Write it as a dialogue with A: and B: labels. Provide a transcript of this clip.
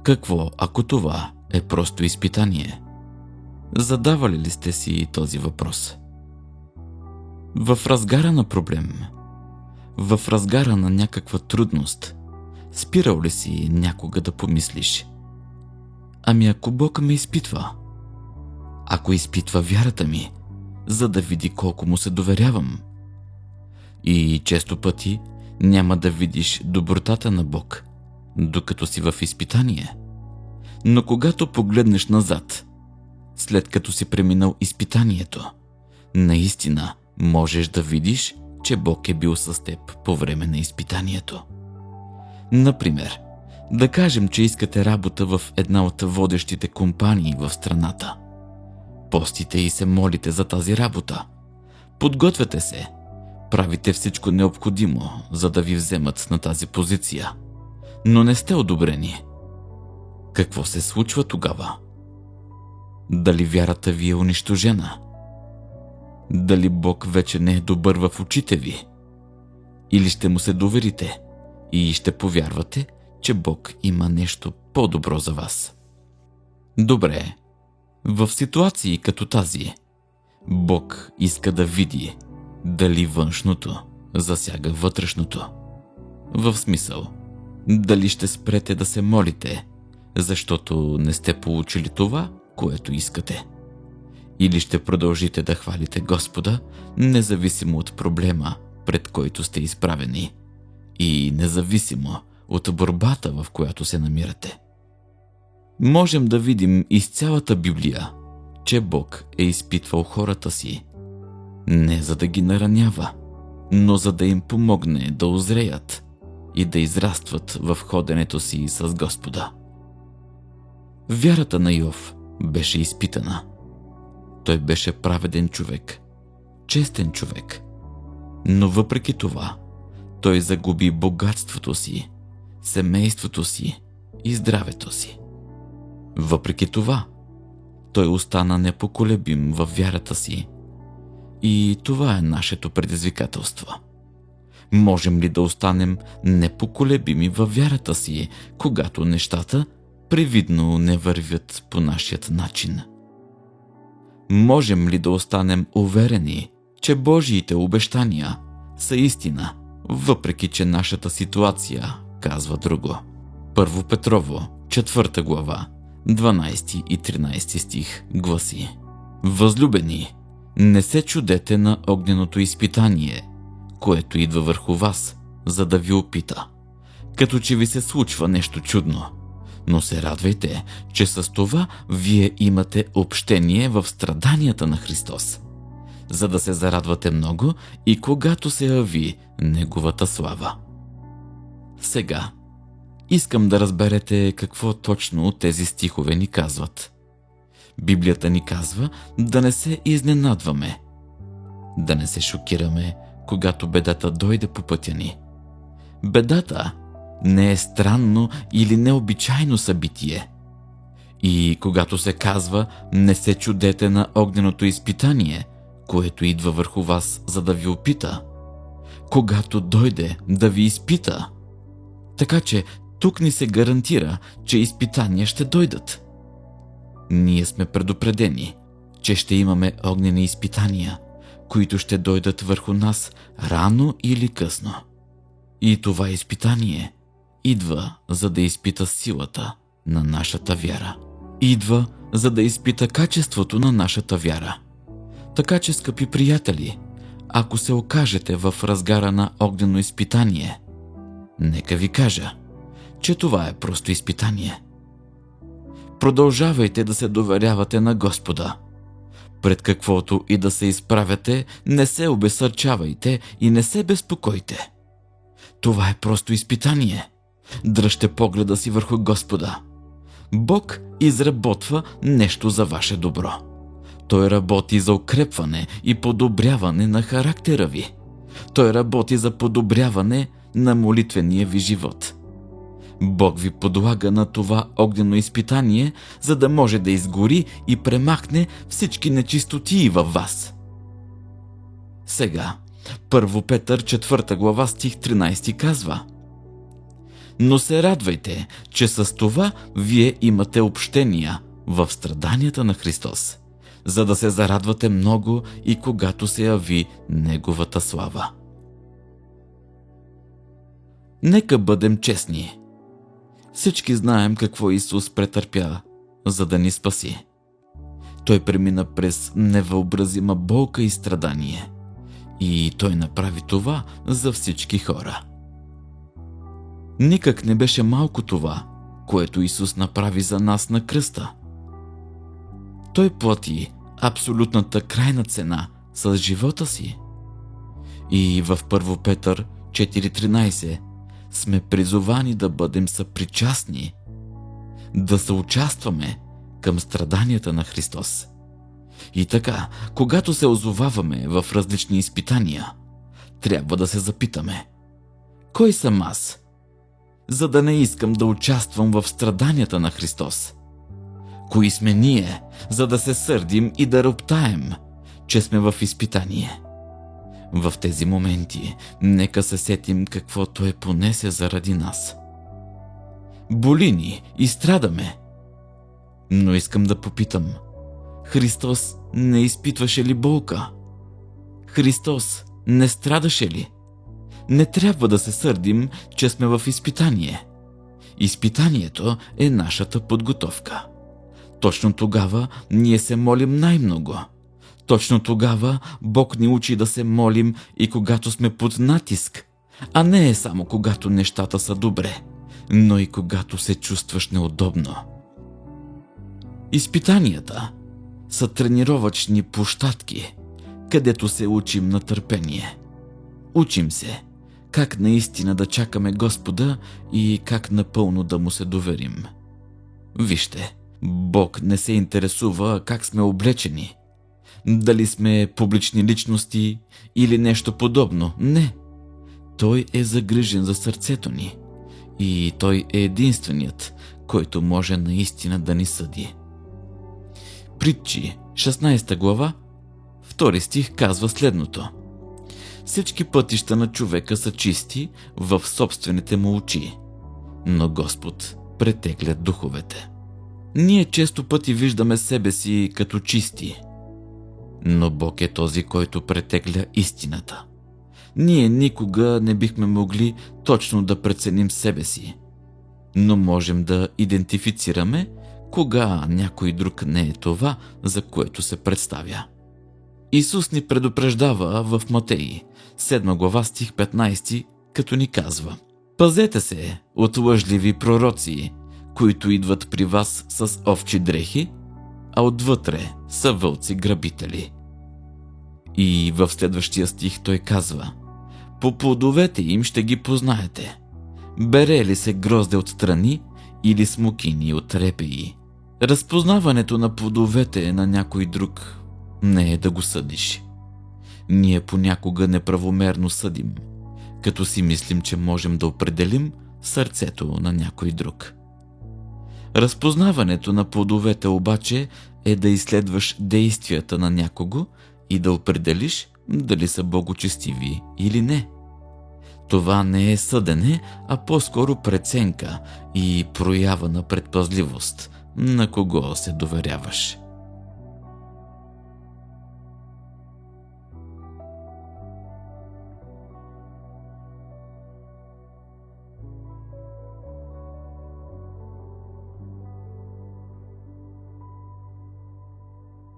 A: Какво, ако това е просто изпитание? Задавали ли сте си този въпрос? В разгара на проблем, в разгара на някаква трудност, спирал ли си някога да помислиш: ами ако Бог ме изпитва? Ако изпитва вярата ми, за да види колко му се доверявам? И често пъти няма да видиш добротата на Бог, докато си в изпитание. Но когато погледнеш назад, след като си преминал изпитанието, наистина можеш да видиш, че Бог е бил с теб по време на изпитанието. Например, да кажем, че искате работа в една от водещите компании в страната. Постите и се молите за тази работа. Подготвяте се, правите всичко необходимо, за да ви вземат на тази позиция, но не сте одобрени. Какво се случва тогава? Дали вярата ви е унищожена? Дали Бог вече не е добър в очите ви? Или ще му се доверите и ще повярвате, че Бог има нещо по-добро за вас? Добре, в ситуации като тази, Бог иска да види дали външното засяга вътрешното. В смисъл, дали ще спрете да се молите, защото не сте получили това, което искате. Или ще продължите да хвалите Господа, независимо от проблема, пред който сте изправени, и независимо от борбата, в която се намирате. Можем да видим из цялата Библия, че Бог е изпитвал хората си, не за да ги наранява, но за да им помогне да озреят и да израстват в ходенето си с Господа. Вярата на Йов беше изпитана. Той беше праведен човек, честен човек, но въпреки това той загуби богатството си, семейството си и здравето си. Въпреки това той остана непоколебим във вярата си. И това е нашето предизвикателство. Можем ли да останем непоколебими във вярата си, когато нещата привидно не вървят по нашият начин? Можем ли да останем уверени, че Божиите обещания са истина, въпреки че нашата ситуация казва друго? Първо Петрово, 4 глава, 12 и 13 стих гласи: Възлюбени, не се чудете на огненото изпитание, което идва върху вас, за да ви опита, като че ви се случва нещо чудно. Но се радвайте, че с това вие имате общение в страданията на Христос, за да се зарадвате много и когато се яви Неговата слава. Сега искам да разберете какво точно тези стихове ни казват. Библията ни казва да не се изненадваме, да не се шокираме, когато бедата дойде по пътя ни. Бедата не е странно или необичайно събитие. И когато се казва не се чудете на огненото изпитание, което идва върху вас, за да ви опита, когато дойде да ви изпита. Така че тук ни се гарантира, че изпитания ще дойдат. Ние сме предупредени, че ще имаме огнени изпитания, които ще дойдат върху нас рано или късно. И това изпитание идва, за да изпита силата на нашата вяра. Идва, за да изпита качеството на нашата вяра. Така че, скъпи приятели, ако се окажете в разгара на огнено изпитание, нека ви кажа, че това е просто изпитание. Продължавайте да се доверявате на Господа. Пред каквото и да се изправяте, не се обезсърчавайте и не се безпокойте. Това е просто изпитание. Дръжте погледа си върху Господа. Бог изработва нещо за ваше добро. Той работи за укрепване и подобряване на характера ви. Той работи за подобряване на молитвения ви живот. Бог ви подлага на това огнено изпитание, за да може да изгори и премахне всички нечистотии във вас. Сега, 1 Петър 4 глава стих 13 казва: Но се радвайте, че с това вие имате общения в страданията на Христос, за да се зарадвате много и когато се яви Неговата слава. Нека бъдем честни. Всички знаем какво Исус претърпя, за да ни спаси. Той премина през невъобразима болка и страдание. И Той направи това за всички хора. Никак не беше малко това, което Исус направи за нас на кръста. Той плати абсолютната крайна цена с живота си. И в 1 Петър 4:13 сме призовани да бъдем съпричастни, да съучастваме към страданията на Христос. И така, когато се озоваваме в различни изпитания, трябва да се запитаме: кой съм аз, за да не искам да участвам в страданията на Христос? Кои сме ние, за да се сърдим и да роптаем, че сме в изпитание? В тези моменти нека се сетим какво Той понесе заради нас. Боли ни и страдаме. Но искам да попитам: Христос не изпитваше ли болка? Христос не страдаше ли? Не трябва да се сърдим, че сме в изпитание. Изпитанието е нашата подготовка. Точно тогава ние се молим най-много. Точно тогава Бог ни учи да се молим и когато сме под натиск, а не е само когато нещата са добре, но и когато се чувстваш неудобно. Изпитанията са тренировъчни площадки, където се учим на търпение. Учим се как наистина да чакаме Господа и как напълно да Му се доверим. Вижте, Бог не се интересува как сме облечени, дали сме публични личности или нещо подобно. Не. Той е загрижен за сърцето ни и Той е единственият, който може наистина да ни съди. Притчи, 16 глава, 2 стих казва следното: всички пътища на човека са чисти в собствените му очи, но Господ претегля духовете. Ние често пъти виждаме себе си като чисти, но Бог е този, който претегля истината. Ние никога не бихме могли точно да преценим себе си, но можем да идентифицираме кога някой друг не е това, за което се представя. Исус ни предупреждава в Матей, 7 глава, стих 15, като ни казва: пазете се от лъжливи пророци, които идват при вас с овчи дрехи, а отвътре са вълци грабители. И в следващия стих той казва: по плодовете им ще ги познаете. Бере ли се грозде от тръни или смокини от репеи? Разпознаването на плодовете на някой друг не е да го съдиш. Ние понякога неправомерно съдим, като си мислим, че можем да определим сърцето на някой друг. Разпознаването на плодовете обаче е да изследваш действията на някого и да определиш дали са богочестиви или не. Това не е съдене, а по-скоро преценка и проява на предпазливост, на кого се доверяваш.